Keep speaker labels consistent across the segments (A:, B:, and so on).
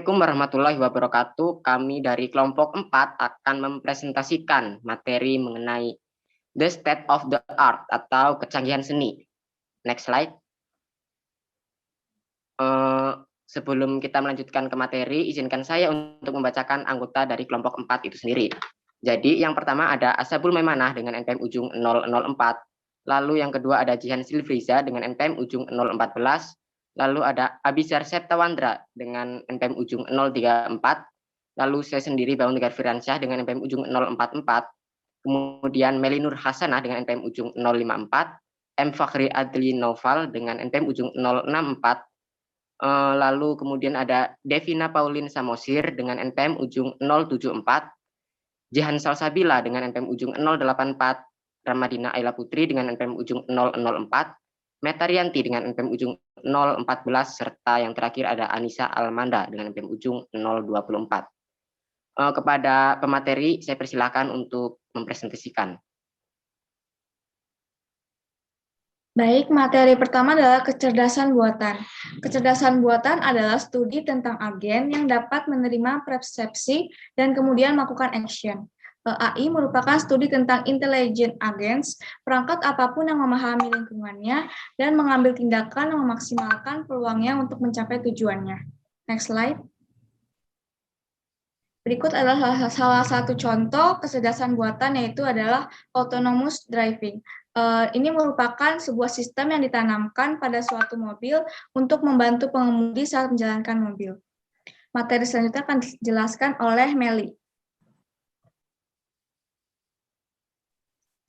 A: Assalamualaikum warahmatullahi wabarakatuh. Kami dari kelompok 4 akan mempresentasikan materi mengenai the state of the art atau kecanggihan seni. Next slide. Sebelum kita melanjutkan ke materi, izinkan saya untuk membacakan anggota dari kelompok 4 itu sendiri. Jadi yang pertama ada Ashabul Maimanah dengan NPM ujung 004. Lalu yang kedua ada Jihan Silvriza dengan NPM ujung 014. Lalu ada Abizar Septawandra dengan NPM ujung 034. Lalu saya sendiri Baung Tegar Firansyah dengan NPM ujung 044. Kemudian Melinur Hasanah dengan NPM ujung 054. M. Fakhri Adli Noval dengan NPM ujung 064. Lalu kemudian ada Devina Paulin Samosir dengan NPM ujung 074. Jihan Salsabila dengan NPM ujung 084. Ramadina Ayla Putri dengan NPM ujung 004. Metarianti dengan NPM ujung 014 serta yang terakhir ada Anissa Almanda dengan NPM ujung 024. Kepada pemateri saya persilakan untuk mempresentasikan.
B: Baik, materi pertama adalah kecerdasan buatan. Kecerdasan buatan adalah studi tentang agen yang dapat menerima persepsi dan kemudian melakukan action. AI merupakan studi tentang intelligent agents, perangkat apapun yang memahami lingkungannya dan mengambil tindakan yang memaksimalkan peluangnya untuk mencapai tujuannya. Next slide. Berikut adalah salah satu contoh kecerdasan buatan, yaitu adalah autonomous driving. Ini merupakan sebuah sistem yang ditanamkan pada suatu mobil untuk membantu pengemudi saat menjalankan mobil. Materi selanjutnya akan dijelaskan oleh Meli.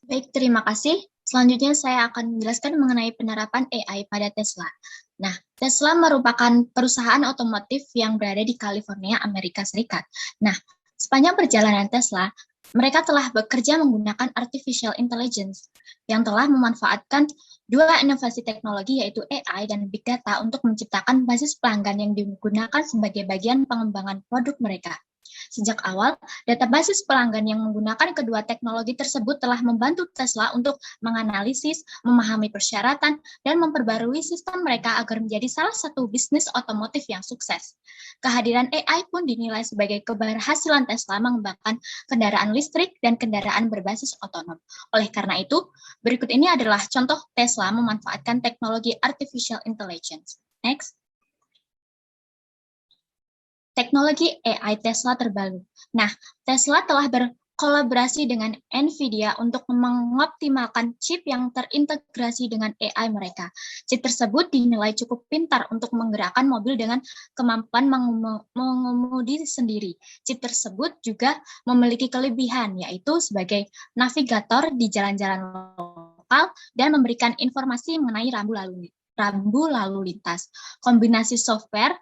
C: Baik, terima kasih. Selanjutnya saya akan menjelaskan mengenai penerapan AI pada Tesla. Nah, Tesla merupakan perusahaan otomotif yang berada di California, Amerika Serikat. Nah, sepanjang perjalanan Tesla, mereka telah bekerja menggunakan artificial intelligence yang telah memanfaatkan dua inovasi teknologi yaitu AI dan Big Data untuk menciptakan basis pelanggan yang digunakan sebagai bagian pengembangan produk mereka. Sejak awal, data basis pelanggan yang menggunakan kedua teknologi tersebut telah membantu Tesla untuk menganalisis, memahami persyaratan, dan memperbarui sistem mereka agar menjadi salah satu bisnis otomotif yang sukses. Kehadiran AI pun dinilai sebagai keberhasilan Tesla mengembangkan kendaraan listrik dan kendaraan berbasis otonom. Oleh karena itu, berikut ini adalah contoh Tesla memanfaatkan teknologi artificial intelligence. Next. Teknologi AI Tesla terbaru. Nah, Tesla telah berkolaborasi dengan NVIDIA untuk mengoptimalkan chip yang terintegrasi dengan AI mereka. Chip tersebut dinilai cukup pintar untuk menggerakkan mobil dengan kemampuan mengemudi sendiri. Chip tersebut juga memiliki kelebihan, yaitu sebagai navigator di jalan-jalan lokal dan memberikan informasi mengenai rambu lalu lintas. Kombinasi software,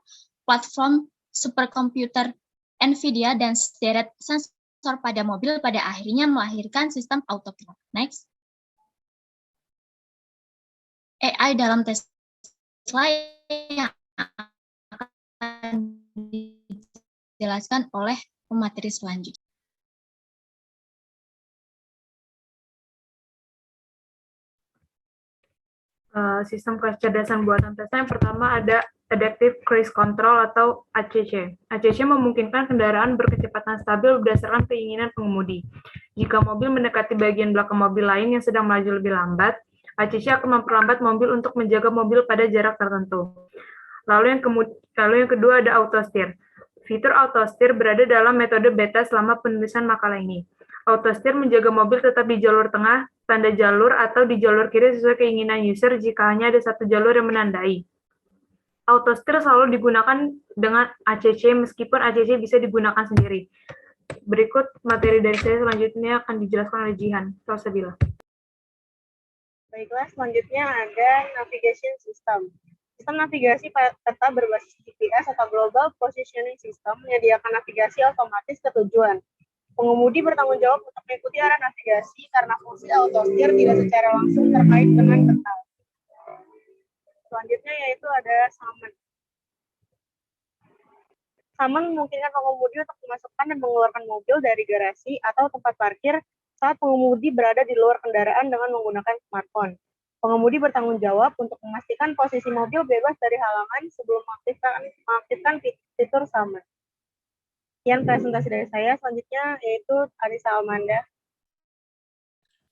C: platform superkomputer NVIDIA dan sederet sensor pada mobil pada akhirnya melahirkan sistem autopilot. Next. AI dalam Tesla yang akan dijelaskan oleh pemateri selanjutnya.
D: Sistem kecerdasan buatan Tesla yang pertama ada Adaptive Cruise Control atau ACC. ACC memungkinkan kendaraan berkecepatan stabil berdasarkan keinginan pengemudi. Jika mobil mendekati bagian belakang mobil lain yang sedang melaju lebih lambat, ACC akan memperlambat mobil untuk menjaga mobil pada jarak tertentu. Lalu yang kedua ada Auto Steer. Fitur Auto Steer berada dalam metode beta selama penulisan makalah ini. Auto Steer menjaga mobil tetap di jalur tengah, tanda jalur, atau di jalur kiri sesuai keinginan user jika hanya ada satu jalur yang menandai. Auto Steer selalu digunakan dengan ACC meskipun ACC bisa digunakan sendiri. Berikut materi dari saya selanjutnya akan dijelaskan oleh Jihan Salsabila.
E: Baiklah, selanjutnya ada Navigation System. Sistem navigasi peta berbasis GPS atau Global Positioning System menyediakan navigasi otomatis ke tujuan. Pengemudi bertanggung jawab untuk mengikuti arah navigasi karena fungsi auto steer tidak secara langsung terkait dengan peta. Selanjutnya yaitu ada summon. Summon memungkinkan pengemudi untuk memasukkan dan mengeluarkan mobil dari garasi atau tempat parkir saat pengemudi berada di luar kendaraan dengan menggunakan smartphone. Pengemudi bertanggung jawab untuk memastikan posisi mobil bebas dari halangan sebelum mengaktifkan fitur sama. Sekian presentasi dari saya, selanjutnya yaitu Arisa Amanda.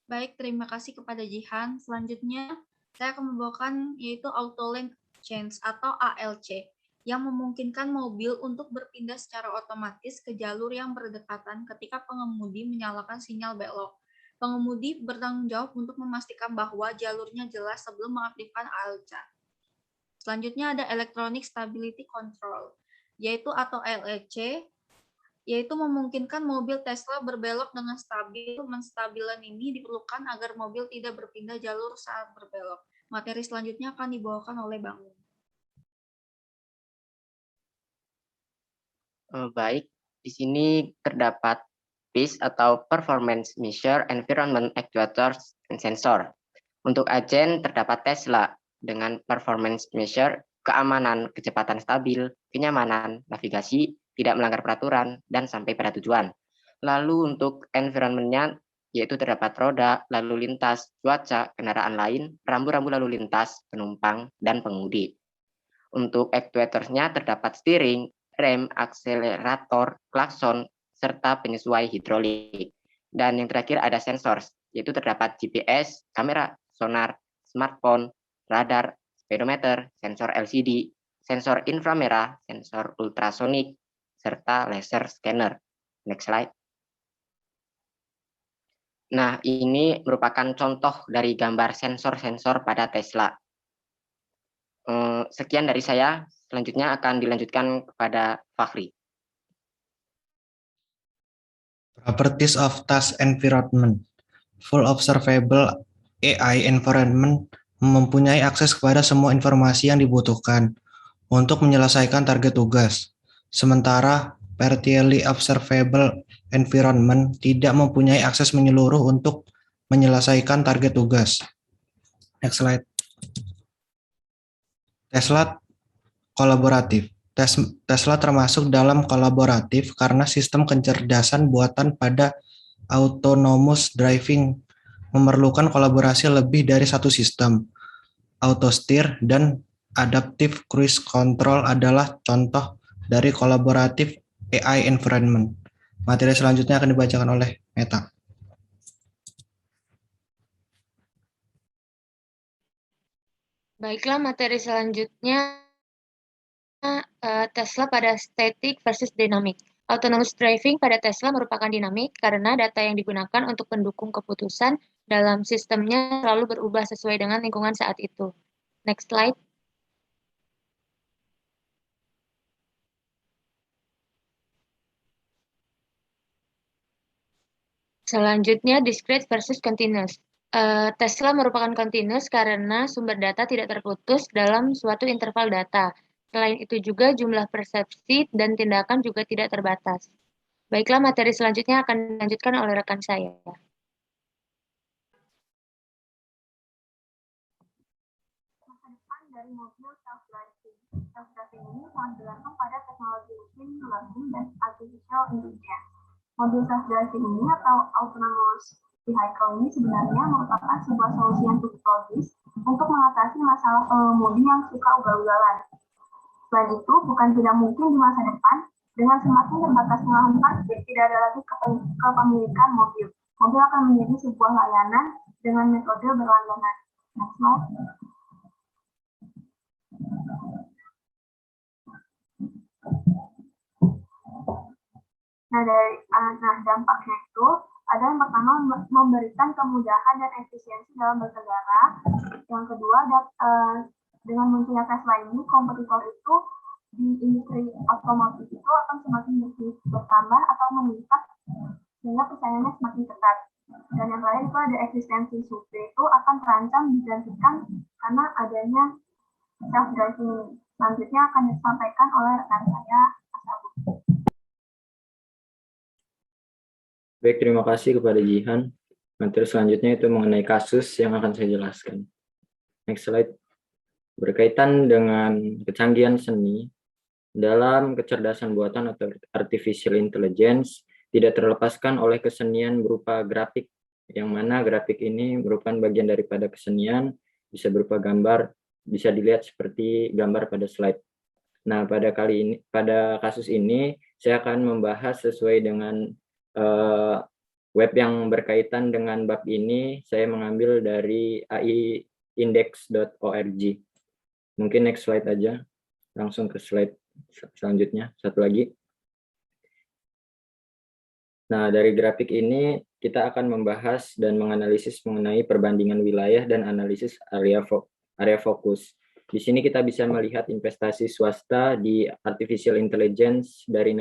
F: Baik, terima kasih kepada Jihan. Selanjutnya, saya akan membawakan yaitu Auto Lane Change atau ALC, yang memungkinkan mobil untuk berpindah secara otomatis ke jalur yang berdekatan ketika pengemudi menyalakan sinyal belok. Pengemudi bertanggung jawab untuk memastikan bahwa jalurnya jelas sebelum mengaktifkan ALC. Selanjutnya ada Electronic Stability Control, yaitu atau ELC, yaitu memungkinkan mobil Tesla berbelok dengan stabil. Menstabilan ini diperlukan agar mobil tidak berpindah jalur saat berbelok. Materi selanjutnya akan dibawakan oleh Bang.
A: Baik, di sini terdapat PIS atau Performance Measure Environment Actuators and Sensor. Untuk agen terdapat Tesla dengan Performance Measure, keamanan, kecepatan stabil, kenyamanan, navigasi, tidak melanggar peraturan, dan sampai pada tujuan. Lalu untuk environment-nya, yaitu terdapat roda, lalu lintas, cuaca, kendaraan lain, rambu-rambu lalu lintas, penumpang, dan pengemudi. Untuk actuators-nya terdapat steering, rem, akselerator, klakson, serta penyesuai hidrolik. Dan yang terakhir ada sensor, yaitu terdapat GPS, kamera, sonar, smartphone, radar, speedometer, sensor LCD, sensor inframerah, sensor ultrasonik, serta laser scanner. Next slide. Nah, ini merupakan contoh dari gambar sensor-sensor pada Tesla. Sekian dari saya, selanjutnya akan dilanjutkan kepada Fakhri.
G: Properties of Task Environment. Full Observable AI Environment mempunyai akses kepada semua informasi yang dibutuhkan untuk menyelesaikan target tugas. Sementara Partially Observable Environment tidak mempunyai akses menyeluruh untuk menyelesaikan target tugas. Next slide. Tesla kolaboratif. Tesla termasuk dalam kolaboratif karena sistem kecerdasan buatan pada autonomous driving memerlukan kolaborasi lebih dari satu sistem. Autosteer dan adaptive cruise control adalah contoh dari kolaboratif AI environment. Materi selanjutnya akan dibacakan oleh Meta.
H: Baiklah, materi selanjutnya Tesla pada static versus dynamic. Autonomous driving pada Tesla merupakan dinamik karena data yang digunakan untuk pendukung keputusan dalam sistemnya selalu berubah sesuai dengan lingkungan saat itu. Next slide. Selanjutnya, discrete versus continuous. Tesla merupakan continuous karena sumber data tidak terputus dalam suatu interval data. Selain itu juga jumlah persepsi dan tindakan juga tidak terbatas. Baiklah, materi selanjutnya akan dilanjutkan oleh rekan saya.
I: Masa depan dari mobil self-driving. Self-driving ini sangat bergantung pada teknologi machine learning dan artificial intelligence. Mobil self-driving ini atau autonomous vehicle ini sebenarnya merupakan sebuah solusi yang cukup logis untuk mengatasi masalah pengemudi yang suka ugal-ugalan. Selain itu, bukan tidak mungkin di masa depan, dengan semakin terbatasnya lahan parkir, tidak ada lagi kepemilikan mobil. Mobil akan menjadi sebuah layanan dengan metode berlangganan. Next slide. Nah, dampaknya itu ada yang pertama memberikan kemudahan dan efisiensi dalam berkendara. Yang kedua, dengan munculnya Tesla ini, kompetitor itu di industri otomotif itu akan semakin bertambah atau meningkat sehingga persaingannya semakin ketat. Dan yang terakhir itu ada eksistensi supply itu akan terancam digantikan karena adanya self-driving. Selanjutnya akan disampaikan oleh rekan saya, Asabu.
J: Baik, terima kasih kepada Jihan. Materi selanjutnya itu mengenai kasus yang akan saya jelaskan. Next slide. Berkaitan dengan kecanggihan seni, dalam kecerdasan buatan atau artificial intelligence tidak terlepaskan oleh kesenian berupa grafik, yang mana grafik ini merupakan bagian daripada kesenian bisa berupa gambar, bisa dilihat seperti gambar pada slide. Nah, pada kasus ini saya akan membahas sesuai dengan web yang berkaitan dengan bab ini. Saya mengambil dari aiindex.org. Mungkin next slide aja, langsung ke slide selanjutnya, satu lagi. Nah, dari grafik ini kita akan membahas dan menganalisis mengenai perbandingan wilayah dan analisis area fokus. Di sini kita bisa melihat investasi swasta di artificial intelligence dari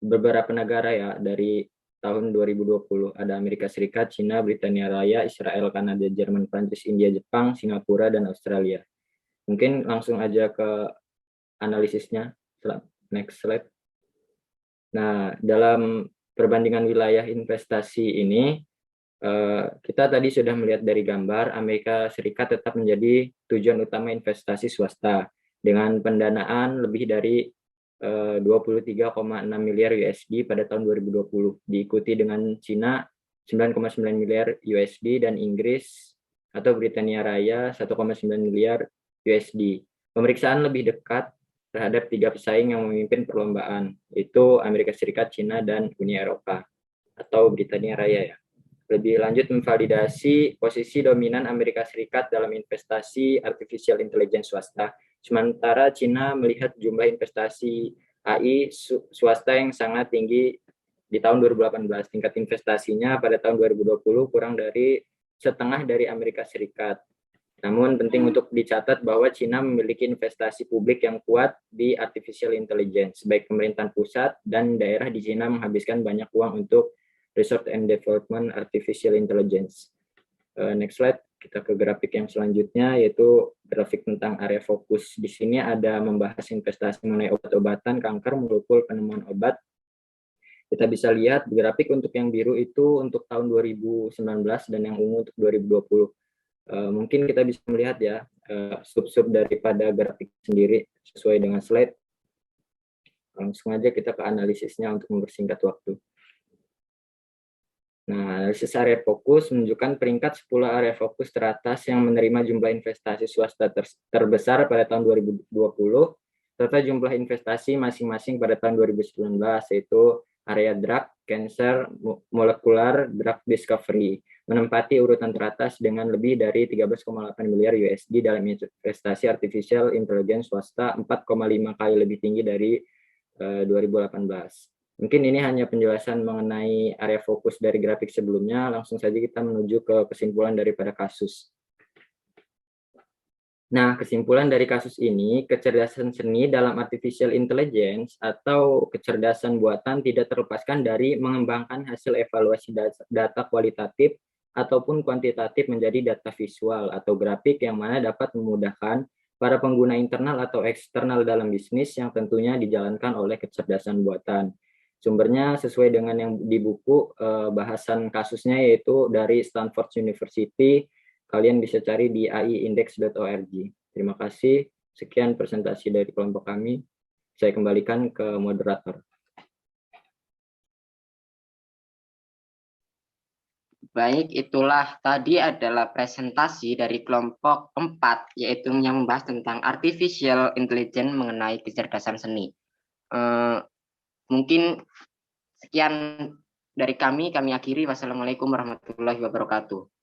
J: beberapa negara ya, dari tahun 2020. Ada Amerika Serikat, Cina, Britania Raya, Israel, Kanada, Jerman, Prancis, India, Jepang, Singapura, dan Australia. Mungkin langsung aja ke analisisnya. Next slide. Nah, dalam perbandingan wilayah investasi ini, kita tadi sudah melihat dari gambar, Amerika Serikat tetap menjadi tujuan utama investasi swasta dengan pendanaan lebih dari 23,6 miliar USD pada tahun 2020, diikuti dengan Cina 9,9 miliar USD dan Inggris atau Britania Raya 1,9 miliar USD. Pemeriksaan lebih dekat terhadap 3 pesaing yang memimpin perlombaan, yaitu Amerika Serikat, Cina, dan Uni Eropa atau Britania Raya ya. Lebih lanjut, memvalidasi posisi dominan Amerika Serikat dalam investasi artificial intelligence swasta. Sementara Cina melihat jumlah investasi AI swasta yang sangat tinggi di tahun 2018. Tingkat investasinya pada tahun 2020 kurang dari setengah dari Amerika Serikat. Namun penting untuk dicatat bahwa Cina memiliki investasi publik yang kuat di artificial intelligence. Baik pemerintahan pusat dan daerah di Cina menghabiskan banyak uang untuk research and development artificial intelligence. Next slide, kita ke grafik yang selanjutnya, yaitu grafik tentang area fokus. Di sini ada membahas investasi mengenai obat-obatan, kanker, melukul, penemuan obat. Kita bisa lihat grafik untuk yang biru itu untuk tahun 2019 dan yang ungu untuk 2020. Mungkin kita bisa melihat ya sub-sub daripada grafik sendiri sesuai dengan slide. Langsung aja kita ke analisisnya untuk mempersingkat waktu. Nah, analisis area fokus menunjukkan peringkat 10 area fokus teratas yang menerima jumlah investasi swasta terbesar pada tahun 2020, serta jumlah investasi masing-masing pada tahun 2019, yaitu area drug, cancer, molekular, drug discovery, menempati urutan teratas dengan lebih dari 13,8 miliar USD dalam investasi artificial intelligence swasta, 4,5 kali lebih tinggi dari 2018. Mungkin ini hanya penjelasan mengenai area fokus dari grafik sebelumnya. Langsung saja kita menuju ke kesimpulan daripada kasus. Nah, kesimpulan dari kasus ini, kecerdasan seni dalam artificial intelligence atau kecerdasan buatan tidak terlepaskan dari mengembangkan hasil evaluasi data kualitatif ataupun kuantitatif menjadi data visual atau grafik yang mana dapat memudahkan para pengguna internal atau eksternal dalam bisnis yang tentunya dijalankan oleh kecerdasan buatan. Sumbernya sesuai dengan yang di buku, bahasan kasusnya yaitu dari Stanford University. Kalian bisa cari di aiindex.org. Terima kasih. Sekian presentasi dari kelompok kami. Saya kembalikan ke moderator.
A: Baik, itulah tadi adalah presentasi dari kelompok 4, yaitu yang membahas tentang artificial intelligence mengenai kecerdasan seni. Mungkin sekian dari kami akhiri. Wassalamualaikum warahmatullahi wabarakatuh.